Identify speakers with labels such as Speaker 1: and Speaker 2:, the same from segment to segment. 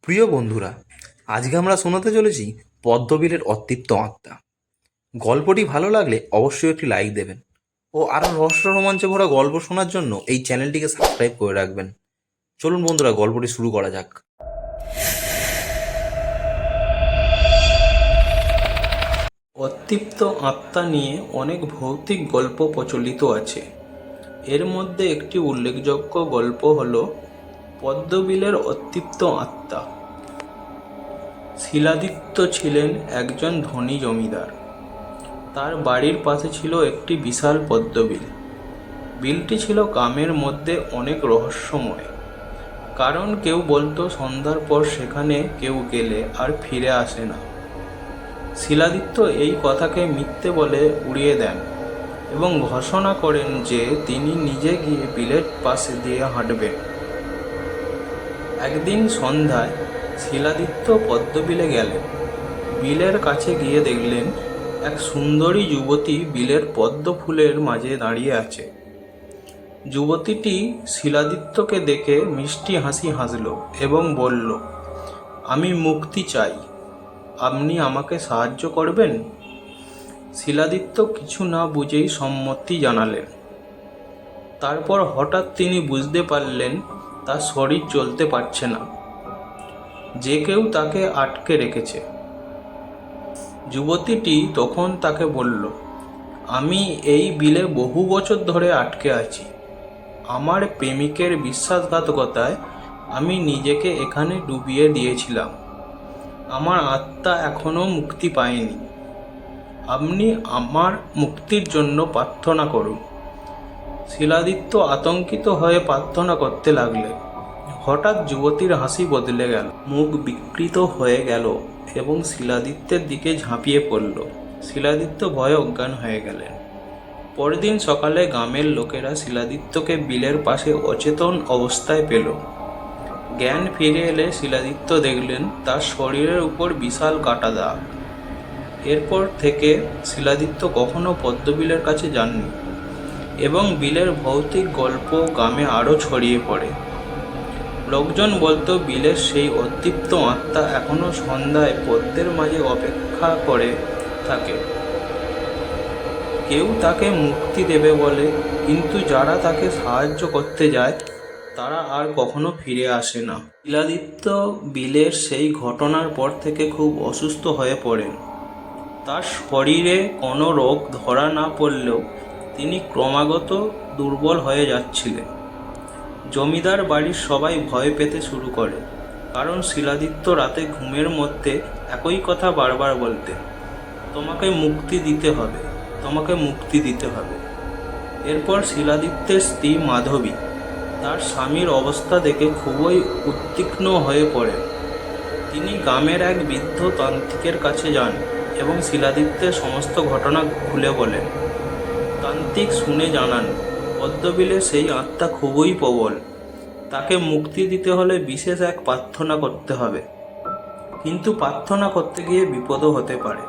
Speaker 1: প্রিয় বন্ধুরা, আজকে আমরা শোনাতে চলেছি পদ্মবিলের অতৃপ্ত আত্মা। গল্পটি ভালো লাগলে অবশ্যই একটি লাইক দেবেন ও আরও রহস্য রোমাঞ্চে ভরা গল্প শোনার জন্য এই চ্যানেলটিকে সাবস্ক্রাইব করে রাখবেন। চলুন বন্ধুরা, গল্পটি শুরু করা যাক।
Speaker 2: অতৃপ্ত আত্মা নিয়ে অনেক ভৌতিক গল্প প্রচলিত আছে। এর মধ্যে একটি উল্লেখযোগ্য গল্প হল পদ্মবিলের অতৃপ্ত আত্মা। শিলাদিত্য ছিলেন একজন ধনী জমিদার। তার বাড়ির পাশে ছিল একটি বিশাল পদ্মবিল। বিলটি ছিল গ্রামের মধ্যে অনেক রহস্যময়, কারণ কেউ বলতো সন্ধ্যার পর সেখানে কেউ গেলে আর ফিরে আসে না। শিলাদিত্য এই কথাকে মিথ্যে বলে উড়িয়ে দেন এবং ঘোষণা করেন যে তিনি নিজে গিয়ে বিলের পাশে দিয়ে হাঁটবেন। একদিন সন্ধ্যায় শিলাদিত্য পদ্মবিলে গেলেন। বিলের কাছে গিয়ে দেখলেন এক সুন্দরী যুবতী বিলের পদ্ম ফুলের মাঝে দাঁড়িয়ে আছে। যুবতীটি শিলাদিত্যকে দেখে মিষ্টি হাসি হাসল এবং বলল, "আমি মুক্তি চাই, আপনি আমাকে সাহায্য করবেন?" শিলাদিত্য কিছু না বুঝেই সম্মতি জানালেন। তারপর হঠাৎ তিনি বুঝতে পারলেন তার শরীর চলতে পারছে না, যে কেউ তাকে আটকে রেখেছে। যুবতীটি তখন তাকে বলল, "আমি এই বিলে বহু বছর ধরে আটকে আছি। আমার প্রেমিকের বিশ্বাসঘাতকতায় আমি নিজেকে এখানে ডুবিয়ে দিয়েছিলাম। আমার আত্মা এখনও মুক্তি পায়নি। আপনি আমার মুক্তির জন্য প্রার্থনা করুন।" শিলাদিত্য আতঙ্কিত হয়ে প্রার্থনা করতে লাগলেন। হঠাৎ যুবতীর হাসি বদলে গেল, মুখ বিকৃত হয়ে গেল এবং শিলাদিত্যের দিকে ঝাঁপিয়ে পড়ল। শিলাদিত্য ভয়ে অজ্ঞান হয়ে গেলেন। পরদিন সকালে গ্রামের লোকেরা শিলাদিত্যকে বিলের পাশে অচেতন অবস্থায় পেল। জ্ঞান ফিরে এলে শিলাদিত্য দেখলেন তার শরীরের উপর বিশাল কাটা দাগ। এরপর থেকে শিলাদিত্য কখনো পদ্মবিলের কাছে যাননি এবং বিলের ভৌতিক গল্প গ্রামে আরও ছড়িয়ে পড়ে। লোকজন বলতো বিলের সেই অতৃপ্ত আত্মা এখনও সন্ধ্যায় পদ্মের মাঝে অপেক্ষা করে থাকে। কেউ তাকে মুক্তি দেবে বলে, কিন্তু যারা তাকে সাহায্য করতে যায় তারা আর কখনো ফিরে আসে না। শিলাদিত্য বিলের সেই ঘটনার পর থেকে খুব অসুস্থ হয়ে পড়েন। তার শরীরে কোনো রোগ ধরা না পড়লেও তিনি ক্রমাগত দুর্বল হয়ে যাচ্ছিলেন। জমিদার বাড়ির সবাই ভয় পেতে শুরু করে, কারণ শিলাদিত্য রাতে ঘুমের মধ্যে একই কথা বারবার বলতেন, "তোমাকে মুক্তি দিতে হবে, তোমাকে মুক্তি দিতে হবে।" এরপর শিলাদিত্যের স্ত্রী মাধবী তার স্বামীর অবস্থা দেখে খুবই উদ্বিগ্ন হয়ে পড়েন। তিনি গ্রামের এক বৃদ্ধ তান্ত্রিকের কাছে যান এবং শিলাদিত্যের সমস্ত ঘটনা খুলে বলেন। তান্ত্রিক শুনে জানান পদ্মবিলে সেই আত্মা খুবই প্রবল। তাকে মুক্তি দিতে হলে বিশেষ এক প্রার্থনা করতে হবে, কিন্তু প্রার্থনা করতে গিয়ে বিপদও হতে পারে।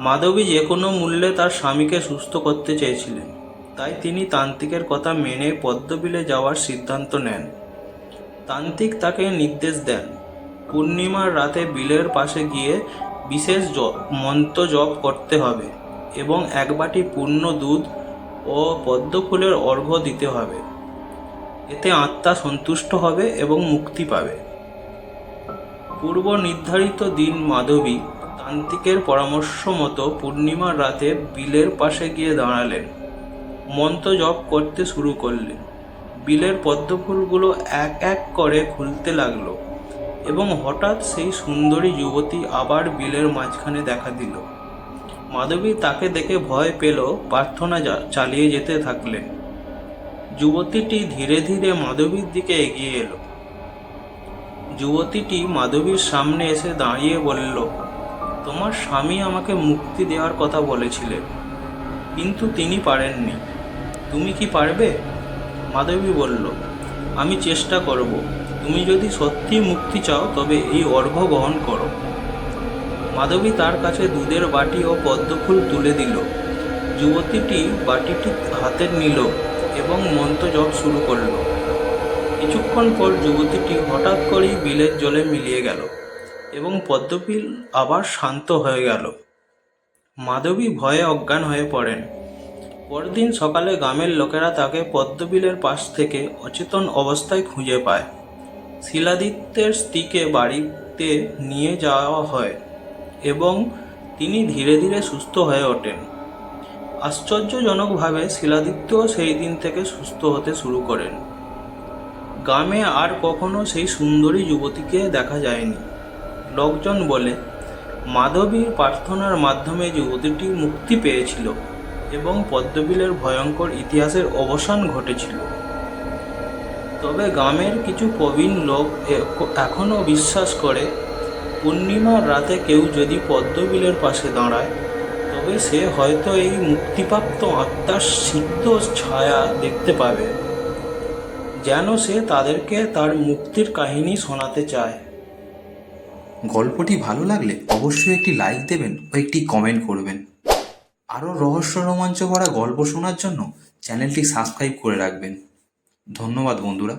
Speaker 2: মাধবী যে কোনো মূল্যে তার স্বামীকে সুস্থ করতে চেয়েছিলেন, তাই তিনি তান্ত্রিকের কথা মেনে পদ্মবিলে যাওয়ার সিদ্ধান্ত নেন। তান্ত্রিক তাকে নির্দেশ দেন পূর্ণিমার রাতে বিলের পাশে গিয়ে বিশেষ মন্ত্র জপ করতে হবে এবং এক বাটি পূর্ণ দুধ ও পদ্মফুলের অর্ঘ্য দিতে হবে। এতে আত্মা সন্তুষ্ট হবে এবং মুক্তি পাবে। পূর্ব নির্ধারিত দিন মাধবী তান্ত্রিকের পরামর্শ মতো পূর্ণিমার রাতে বিলের পাশে গিয়ে দাঁড়ালেন। মন্ত্র জপ করতে শুরু করলেন। বিলের পদ্মফুলগুলো এক এক করে খুলতে লাগলো এবং হঠাৎ সেই সুন্দরী যুবতী আবার বিলের মাঝখানে দেখা দিল। মাধবী তাকে দেখে ভয় পেল, প্রার্থনা চালিয়ে যেতে থাকলেন। যুবতীটি ধীরে ধীরে মাধবীর দিকে এগিয়ে এলো। যুবতীটি মাধবীর সামনে এসে দাঁড়িয়ে বলল, "তোমার স্বামী আমাকে মুক্তি দেওয়ার কথা বলেছিলেন, কিন্তু তিনি পারেননি। তুমি কি পারবে?" মাধবী বলল, "আমি চেষ্টা করব। তুমি যদি সত্যি মুক্তি চাও তবে এই অর্ঘ্য গ্রহণ করো।" মাধবী তার কাছে দুধের বাটি ও পদ্মফুল তুলে দিল। যুবতীটি বাটিটি হাতে নিল এবং মন্ত্র জপ শুরু করল। কিছুক্ষণ পর যুবতীটি হঠাৎ করেই বিলের জলে মিলিয়ে গেল এবং পদ্মবিল আবার শান্ত হয়ে গেল। মাধবী ভয়ে অজ্ঞান হয়ে পড়েন। পরদিন সকালে গ্রামের লোকেরা তাকে পদ্মবিলের পাশ থেকে অচেতন অবস্থায় খুঁজে পায়। শিলাদিত্যের স্ত্রীকে বাড়িতে নিয়ে যাওয়া হয় এবং তিনি ধীরে ধীরে সুস্থ হয়ে ওঠেন। আশ্চর্যজনকভাবে শিলাদিত্যও সেই দিন থেকে সুস্থ হতে শুরু করেন। গ্রামে আর কখনো সেই সুন্দরী যুবতীকে দেখা যায়নি। লোকজন বলে মাধবীর প্রার্থনার মাধ্যমে যুবতীটি মুক্তি পেয়েছিল এবং পদ্মবিলের ভয়ঙ্কর ইতিহাসের অবসান ঘটেছিল। তবে গ্রামের কিছু প্রবীণ লোক এখনও বিশ্বাস করে পূর্ণিমার রাতে কেউ যদি পদ্মবিলের পাশে দাঁড়ায় তবে সে হয়তো এই মুক্তিপ্রাপ্ত আত্মার সিদ্ধ ছায়া দেখতে পাবে, যেন সে তাদেরকে তার মুক্তির কাহিনী শোনাতে চায়।
Speaker 1: গল্পটি ভালো লাগলে অবশ্যই একটি লাইক দেবেন ও একটি কমেন্ট করবেন। আরও রহস্য রোমাঞ্চ ভরা গল্প শোনার জন্য চ্যানেলটি সাবস্ক্রাইব করে রাখবেন। ধন্যবাদ বন্ধুরা।